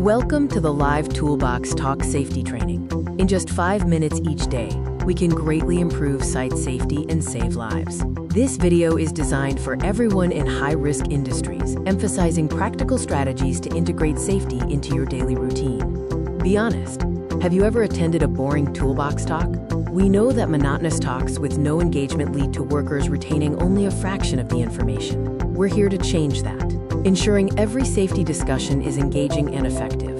Welcome to the live Toolbox Talk Safety Training. In just 5 minutes each day, we can greatly improve site safety and save lives. This video is designed for everyone in high-risk industries, emphasizing practical strategies to integrate safety into your daily routine. Be honest, have you ever attended a boring Toolbox talk? We know that monotonous talks with no engagement lead to workers retaining only a fraction of the information. We're here to change that, ensuring every safety discussion is engaging and effective.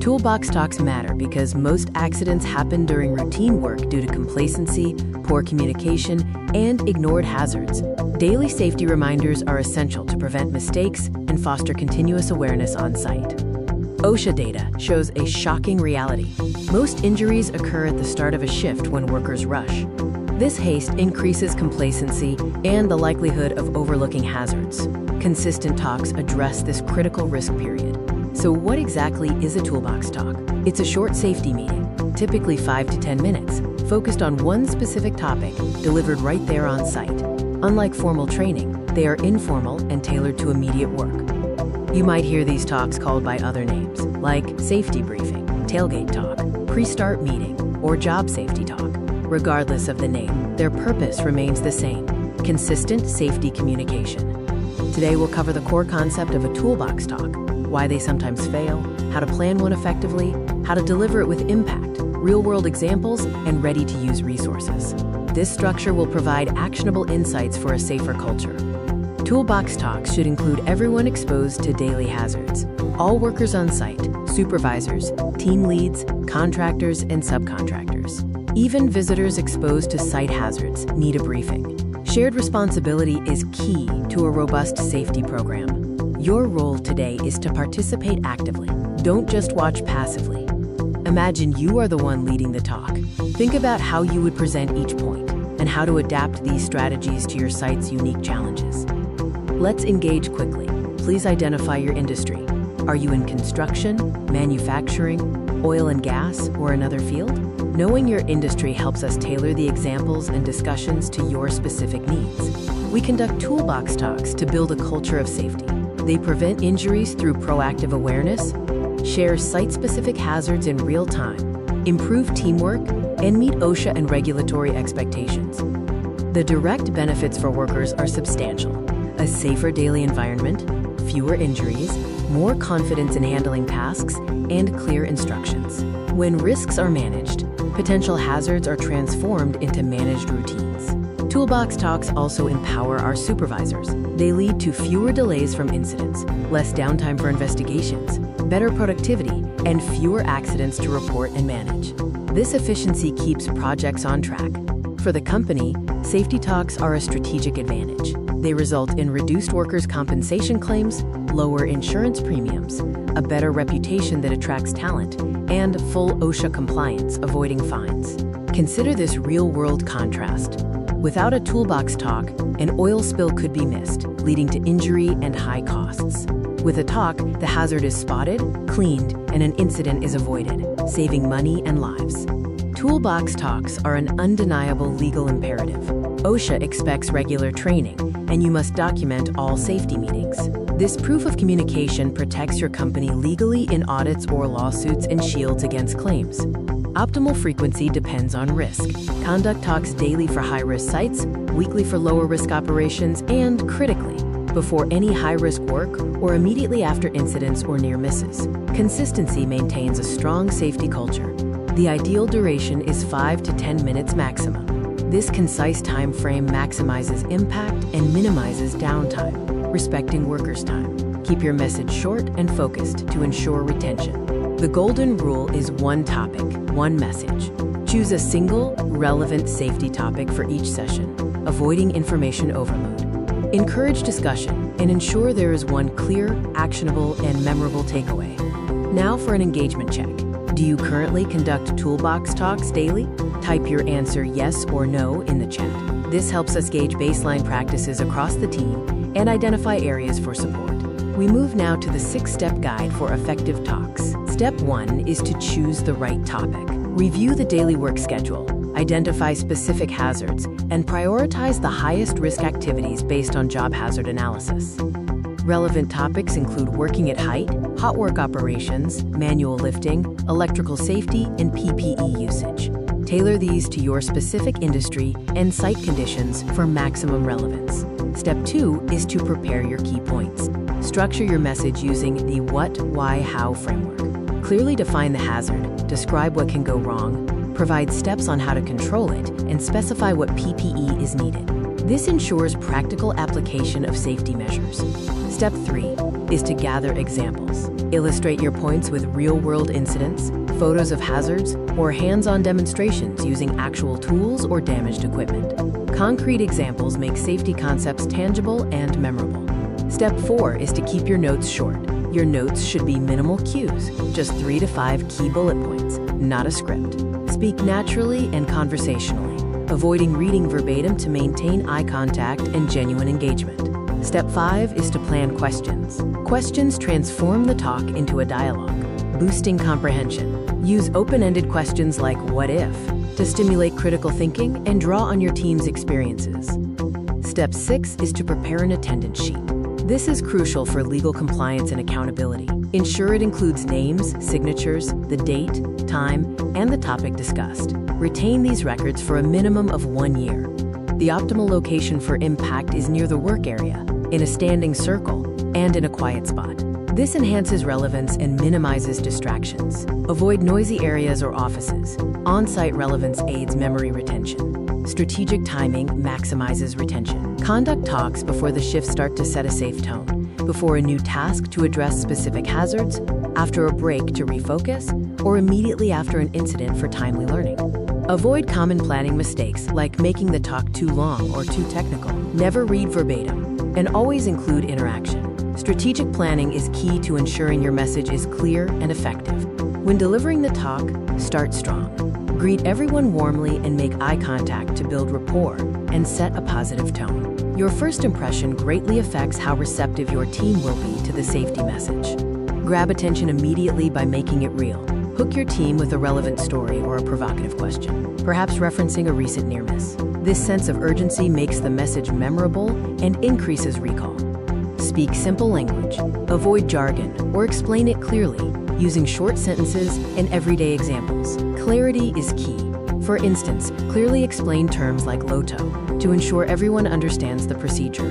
Toolbox talks matter because most accidents happen during routine work due to complacency, poor communication, and ignored hazards. Daily safety reminders are essential to prevent mistakes and foster continuous awareness on site. OSHA data shows a shocking reality. Most injuries occur at the start of a shift when workers rush. This haste increases complacency and the likelihood of overlooking hazards. Consistent talks address this critical risk period. So what exactly is a Toolbox talk? It's a short safety meeting, typically 5 to 10 minutes, focused on one specific topic, delivered right there on site. Unlike formal training, they are informal and tailored to immediate work. You might hear these talks called by other names, like safety briefing, tailgate talk, pre-start meeting, or job safety talk. Regardless of the name, their purpose remains the same: consistent safety communication. Today we'll cover the core concept of a Toolbox talk, why they sometimes fail, how to plan one effectively, how to deliver it with impact, real-world examples, and ready-to-use resources. This structure will provide actionable insights for a safer culture. Toolbox talks should include everyone exposed to daily hazards, all workers on site, supervisors, team leads, contractors, and subcontractors. Even visitors exposed to site hazards need a briefing. Shared responsibility is key to a robust safety program. Your role today is to participate actively. Don't just watch passively. Imagine you are the one leading the talk. Think about how you would present each point and how to adapt these strategies to your site's unique challenges. Let's engage quickly. Please identify your industry. Are you in construction, manufacturing, oil and gas, or another field? Knowing your industry helps us tailor the examples and discussions to your specific needs. We conduct Toolbox talks to build a culture of safety. They prevent injuries through proactive awareness, share site-specific hazards in real time, improve teamwork, and meet OSHA and regulatory expectations. The direct benefits for workers are substantial: a safer daily environment, fewer injuries, more confidence in handling tasks, and clear instructions. When risks are managed, potential hazards are transformed into managed routines. Toolbox talks also empower our supervisors. They lead to fewer delays from incidents, less downtime for investigations, better productivity, and fewer accidents to report and manage. This efficiency keeps projects on track. For the company, safety talks are a strategic advantage. They result in reduced workers' compensation claims, lower insurance premiums, a better reputation that attracts talent, and full OSHA compliance, avoiding fines. Consider this real-world contrast. Without a Toolbox talk, an oil spill could be missed, leading to injury and high costs. With a talk, the hazard is spotted, cleaned, and an incident is avoided, saving money and lives. Toolbox talks are an undeniable legal imperative. OSHA expects regular training, and you must document all safety meetings. This proof of communication protects your company legally in audits or lawsuits and shields against claims. Optimal frequency depends on risk. Conduct talks daily for high-risk sites, weekly for lower-risk operations, and critically, before any high-risk work or immediately after incidents or near misses. Consistency maintains a strong safety culture. The ideal duration is 5 to 10 minutes maximum. This concise time frame maximizes impact and minimizes downtime, respecting workers' time. Keep your message short and focused to ensure retention. The golden rule is one topic, one message. Choose a single, relevant safety topic for each session, avoiding information overload. Encourage discussion and ensure there is one clear, actionable, and memorable takeaway. Now for an engagement check. Do you currently conduct Toolbox talks daily? Type your answer yes or no in the chat. This helps us gauge baseline practices across the team and identify areas for support. We move now to the 6-step guide for effective talks. Step 1 is to choose the right topic. Review the daily work schedule, identify specific hazards, and prioritize the highest risk activities based on job hazard analysis. Relevant topics include working at height, hot work operations, manual lifting, electrical safety, and PPE usage. Tailor these to your specific industry and site conditions for maximum relevance. Step 2 is to prepare your key points. Structure your message using the what, why, how framework. Clearly define the hazard, describe what can go wrong, provide steps on how to control it, and specify what PPE is needed. This ensures practical application of safety measures. Step 3 is to gather examples. Illustrate your points with real-world incidents, photos of hazards, or hands-on demonstrations using actual tools or damaged equipment. Concrete examples make safety concepts tangible and memorable. Step 4 is to keep your notes short. Your notes should be minimal cues, just 3 to 5 key bullet points, not a script. Speak naturally and conversationally, avoiding reading verbatim to maintain eye contact and genuine engagement. Step 5 is to plan questions. Questions transform the talk into a dialogue, boosting comprehension. Use open-ended questions like "what if?" to stimulate critical thinking and draw on your team's experiences. Step 6 is to prepare an attendance sheet. This is crucial for legal compliance and accountability. Ensure it includes names, signatures, the date, time, and the topic discussed. Retain these records for a minimum of 1 year. The optimal location for impact is near the work area, in a standing circle, and in a quiet spot. This enhances relevance and minimizes distractions. Avoid noisy areas or offices. On-site relevance aids memory retention. Strategic timing maximizes retention. Conduct talks before the shift start to set a safe tone, before a new task to address specific hazards, after a break to refocus, or immediately after an incident for timely learning. Avoid common planning mistakes like making the talk too long or too technical. Never read verbatim, and always include interaction. Strategic planning is key to ensuring your message is clear and effective. When delivering the talk, start strong. Greet everyone warmly and make eye contact to build rapport and set a positive tone. Your first impression greatly affects how receptive your team will be to the safety message. Grab attention immediately by making it real. Hook your team with a relevant story or a provocative question, perhaps referencing a recent near miss. This sense of urgency makes the message memorable and increases recall. Speak simple language. Avoid jargon or explain it clearly, using short sentences and everyday examples. Clarity is key. For instance, clearly explain terms like LOTO to ensure everyone understands the procedure.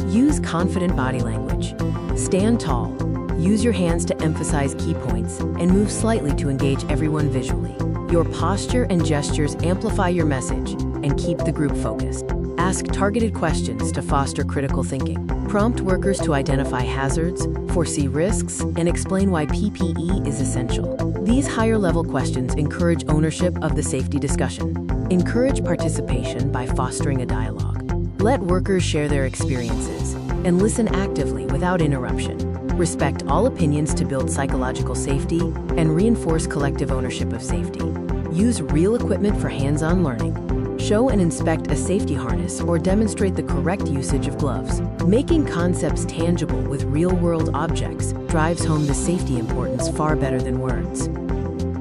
Use confident body language. Stand tall. Use your hands to emphasize key points and move slightly to engage everyone visually. Your posture and gestures amplify your message and keep the group focused. Ask targeted questions to foster critical thinking. Prompt workers to identify hazards, foresee risks, and explain why PPE is essential. These higher-level questions encourage ownership of the safety discussion. Encourage participation by fostering a dialogue. Let workers share their experiences and listen actively without interruption. Respect all opinions to build psychological safety and reinforce collective ownership of safety. Use real equipment for hands-on learning. Show and inspect a safety harness or demonstrate the correct usage of gloves. Making concepts tangible with real-world objects drives home the safety importance far better than words.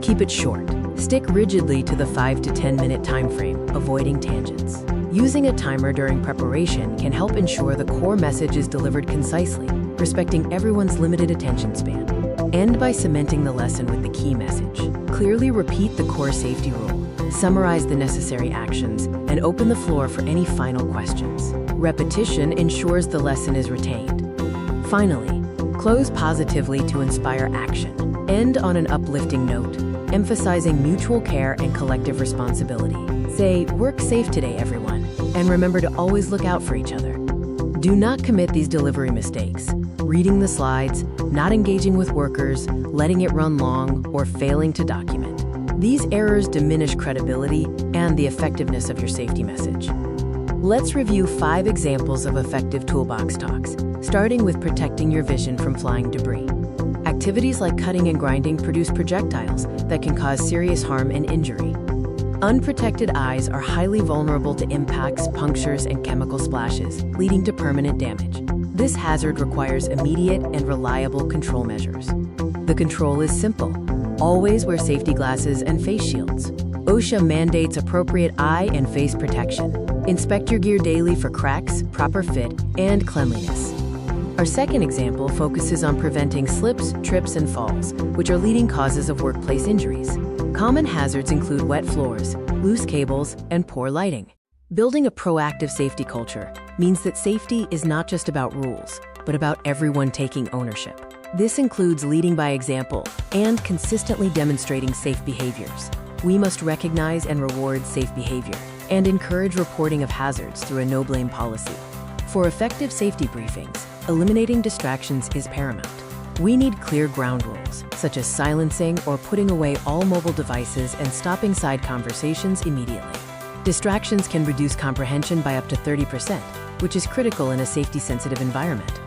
Keep it short. Stick rigidly to the 5 to 10 minute time frame, avoiding tangents. Using a timer during preparation can help ensure the core message is delivered concisely, respecting everyone's limited attention span. End by cementing the lesson with the key message. Clearly repeat the core safety rule. Summarize the necessary actions, and open the floor for any final questions. Repetition ensures the lesson is retained. Finally, close positively to inspire action. End on an uplifting note, emphasizing mutual care and collective responsibility. Say, "Work safe today, everyone," and remember to always look out for each other. Do not commit these delivery mistakes: reading the slides, not engaging with workers, letting it run long, or failing to document. These errors diminish credibility and the effectiveness of your safety message. Let's review 5 examples of effective toolbox talks, starting with protecting your vision from flying debris. Activities like cutting and grinding produce projectiles that can cause serious harm and injury. Unprotected eyes are highly vulnerable to impacts, punctures, and chemical splashes, leading to permanent damage. This hazard requires immediate and reliable control measures. The control is simple. Always wear safety glasses and face shields. OSHA mandates appropriate eye and face protection. Inspect your gear daily for cracks, proper fit, and cleanliness. Our second example focuses on preventing slips, trips, and falls, which are leading causes of workplace injuries. Common hazards include wet floors, loose cables, and poor lighting. Building a proactive safety culture means that safety is not just about rules, but about everyone taking ownership. This includes leading by example and consistently demonstrating safe behaviors. We must recognize and reward safe behavior and encourage reporting of hazards through a no-blame policy. For effective safety briefings, eliminating distractions is paramount. We need clear ground rules, such as silencing or putting away all mobile devices and stopping side conversations immediately. Distractions can reduce comprehension by up to 30%, which is critical in a safety-sensitive environment.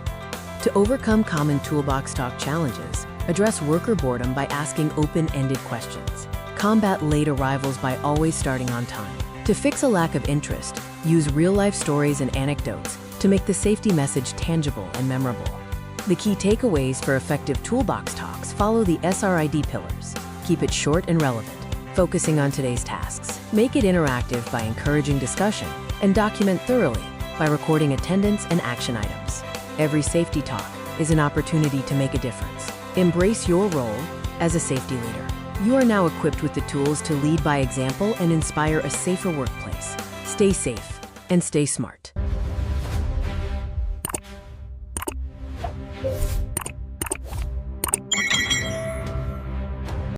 To overcome common toolbox talk challenges, address worker boredom by asking open-ended questions. Combat late arrivals by always starting on time. To fix a lack of interest, use real-life stories and anecdotes to make the safety message tangible and memorable. The key takeaways for effective toolbox talks follow the S.I.D pillars. Keep it short and relevant, focusing on today's tasks. Make it interactive by encouraging discussion, and document thoroughly by recording attendance and action items. Every safety talk is an opportunity to make a difference. Embrace your role as a safety leader. You are now equipped with the tools to lead by example and inspire a safer workplace. Stay safe and stay smart.